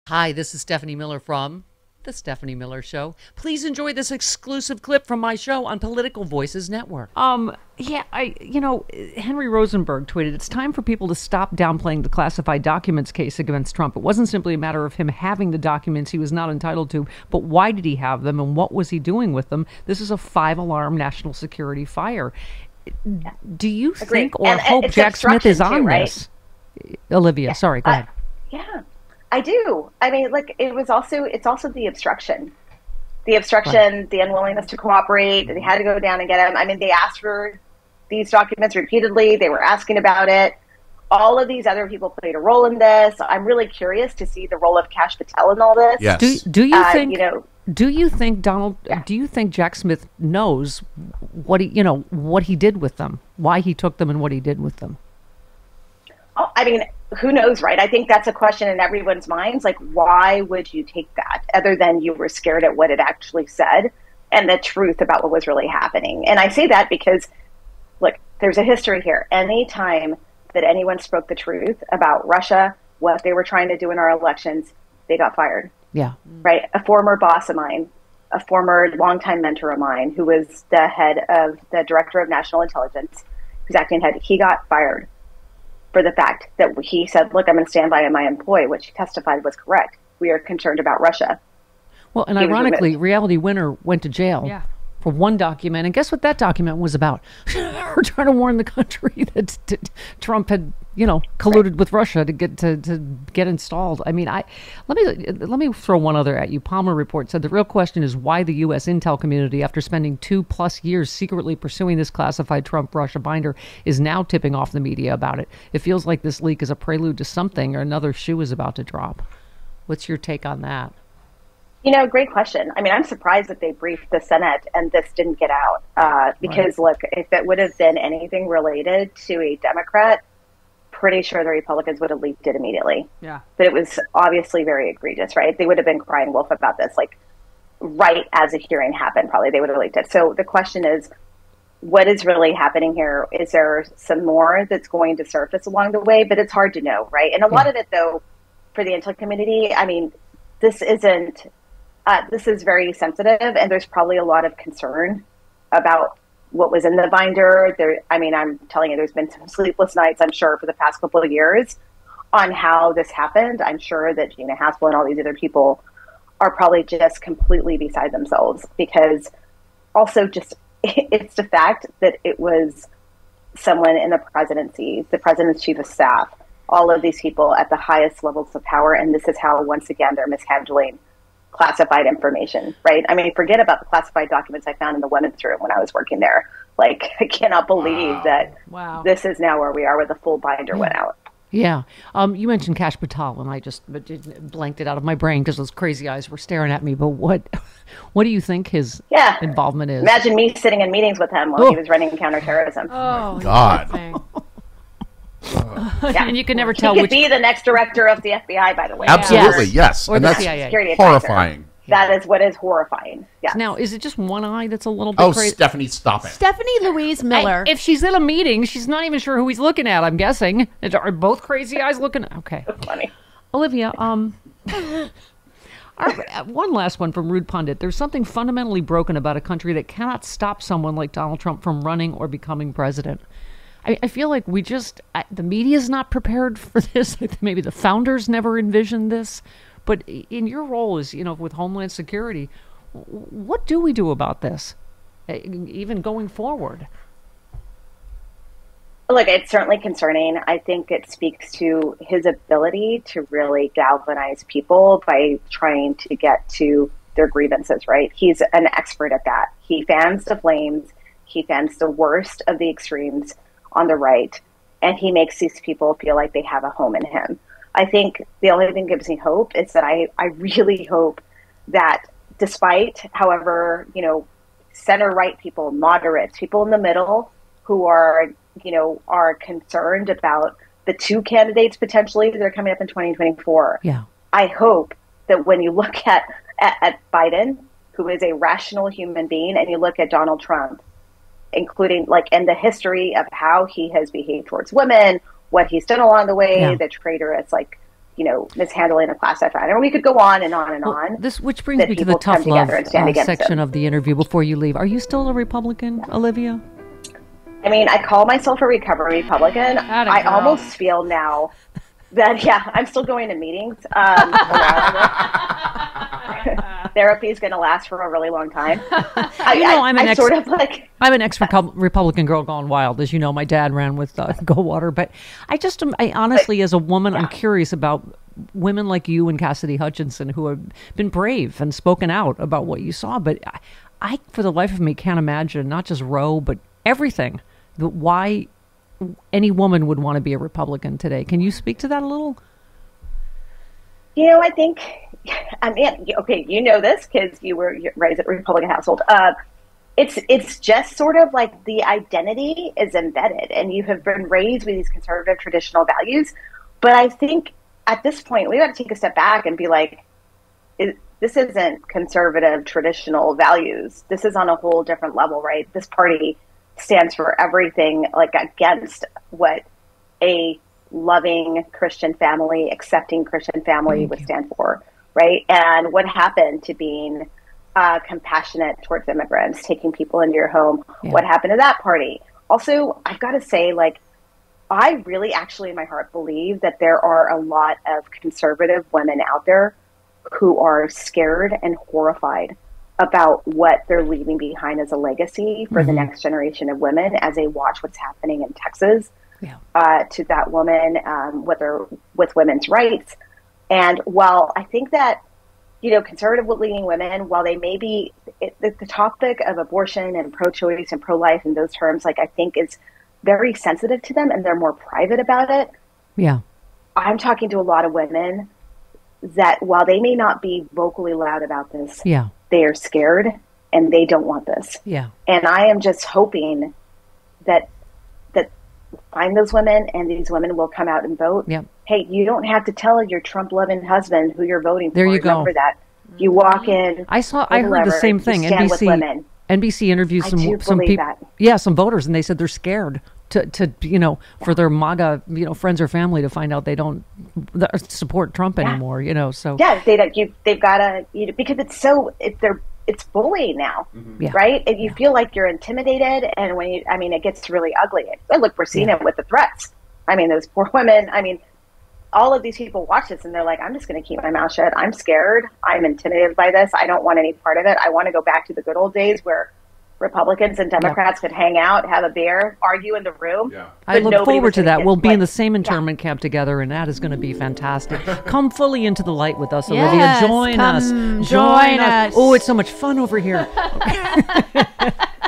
Hi, this is Stephanie Miller from The Stephanie Miller Show. Please enjoy this exclusive clip from my show on Political Voices Network. Henry Rosenberg tweeted, "It's time for people to stop downplaying the classified documents case against Trump. It wasn't simply a matter of him having the documents he was not entitled to, but why did he have them and what was he doing with them? This is a 5-alarm national security fire." Do you think or hope Jack Smith is on this? Olivia, sorry, go ahead. Yeah. I do. I mean, it's also the obstruction. The obstruction, the unwillingness to cooperate. They had to go down and get them. I mean, they asked for these documents repeatedly. They were asking about it. All of these other people played a role in this. I'm really curious to see the role of Kash Patel in all this. Yes. Do you think do you think Jack Smith knows what he did with them, why he took them and what he did with them? Oh, I mean, who knows, right? I think that's a question in everyone's minds. Like, why would you take that other than you were scared at what it actually said and the truth about what was really happening? And I say that because, look, there's a history here. Any time that anyone spoke the truth about Russia, what they were trying to do in our elections, they got fired. Yeah. Right? A former boss of mine, a former longtime mentor of mine, who was the head of the director of national intelligence, who's acting head, he got fired for the fact that he said, look, I'm going to stand by my employee, which he testified was correct. We are concerned about Russia. Well, and ironically, Reality Winner went to jail for one document. And guess what that document was about? We're trying to warn the country that Trump had, colluded with Russia to get installed. I mean, let me throw one other at you. Palmer Report said the real question is why the U.S. intel community, after spending 2+ years secretly pursuing this classified Trump-Russia binder, is now tipping off the media about it. It feels like this leak is a prelude to something or another shoe is about to drop. What's your take on that? Great question. I mean, I'm surprised that they briefed the Senate and this didn't get out because, look, if it would have been anything related to a Democrat, pretty sure the Republicans would have leaked it immediately. Yeah. But it was obviously very egregious, right? They would have been crying wolf about this, like right as a hearing happened, probably they would have leaked it. So the question is, what is really happening here? Is there some more that's going to surface along the way? But it's hard to know, right? And a lot of it, though, for the intel community, I mean, this is very sensitive, and there's probably a lot of concern about what was in the binder. I'm telling you, there's been some sleepless nights, I'm sure, for the past couple of years on how this happened. I'm sure that Gina Haspel and all these other people are probably just completely beside themselves because also just it's the fact that it was someone in the presidency, the president's chief of staff, all of these people at the highest levels of power, and this is how, once again, they're mishandling classified information, right? I mean, forget about the classified documents I found in the women's room when I was working there. Like, I cannot believe that this is now where we are, where the full binder went out. Yeah. You mentioned Kash Patel, and I just blanked it out of my brain because those crazy eyes were staring at me. But what do you think his involvement is? Imagine me sitting in meetings with him while he was running counterterrorism. Oh, God. And you can never tell he could be the next director of the FBI, by the way. Absolutely, yes. Or and the that's CIA. Horrifying. That is what is horrifying. Yes. Now, is it just one eye that's a little bit crazy? Stephanie, stop it. Stephanie Louise Miller. If she's in a meeting, she's not even sure who he's looking at, I'm guessing. Are both crazy eyes looking? Okay. That's funny. Olivia, one last one from Rude Pundit. There's something fundamentally broken about a country that cannot stop someone like Donald Trump from running or becoming president. I feel like the media's not prepared for this. Maybe the founders never envisioned this. But in your role as, with Homeland Security, what do we do about this, even going forward? Look, it's certainly concerning. I think it speaks to his ability to really galvanize people by trying to get to their grievances, right? He's an expert at that. He fans the flames. He fans the worst of the extremes on the right, and he makes these people feel like they have a home in him. I think the only thing that gives me hope is that I really hope that despite, however, center-right people, moderates, people in the middle who are concerned about the two candidates potentially that are coming up in 2024. Yeah. I hope that when you look at Biden, who is a rational human being, and you look at Donald Trump, including and the history of how he has behaved towards women, what he's done along the way, the traitorous mishandling a class I found. And we could go on and on and on. Which brings me to the tough love section of the interview before you leave. Are you still a Republican, Olivia? I mean, I call myself a recovery Republican. I almost feel now that, I'm still going to meetings. Therapy is going to last for a really long time. I'm an ex-Republican girl gone wild. As you know, my dad ran with Goldwater. But I honestly, as a woman, I'm curious about women like you and Cassidy Hutchinson who have been brave and spoken out about what you saw. But I for the life of me, can't imagine not just Roe, but everything. Why any woman would want to be a Republican today. Can you speak to that a little? I think, okay, you know this because you were raised in a Republican household. It's just sort of like the identity is embedded and you have been raised with these conservative traditional values. But I think at this point, we got to take a step back and be like, this isn't conservative traditional values. This is on a whole different level, right? This party stands for everything like against what a loving Christian family, accepting Christian family would stand for, right? And what happened to being compassionate towards immigrants, taking people into your home? Yeah. What happened to that party? Also, I've got to say, I really actually in my heart believe that there are a lot of conservative women out there who are scared and horrified about what they're leaving behind as a legacy for the next generation of women as they watch what's happening in Texas to that woman, with women's rights. And while I think that, conservative leaning women, while they may be, the topic of abortion and pro-choice and pro-life in those terms, I think is very sensitive to them and they're more private about it. Yeah. I'm talking to a lot of women that while they may not be vocally loud about this, they are scared and they don't want this. Yeah. And I am just hoping that find those women and these women will come out and vote. Yeah. Hey, you don't have to tell your Trump loving husband who you're voting for. There you go. Remember that. You walk in. I heard the same thing. NBC interviewed some people. Yeah, some voters, and they said they're scared to for their MAGA friends or family to find out they don't support Trump anymore. So they've got to because it's bullying now, right? And you feel like you're intimidated, and when it gets really ugly. And look, we're seeing it with the threats. Those poor women. All of these people watch this and they're like, I'm just going to keep my mouth shut. I'm scared. I'm intimidated by this. I don't want any part of it. I want to go back to the good old days where Republicans and Democrats could hang out, have a beer, argue in the room. Yeah. I look forward to that. We'll be in the same internment camp together, and that is going to be fantastic. Come fully into the light with us, Olivia. Join us. Join us. Oh, it's so much fun over here.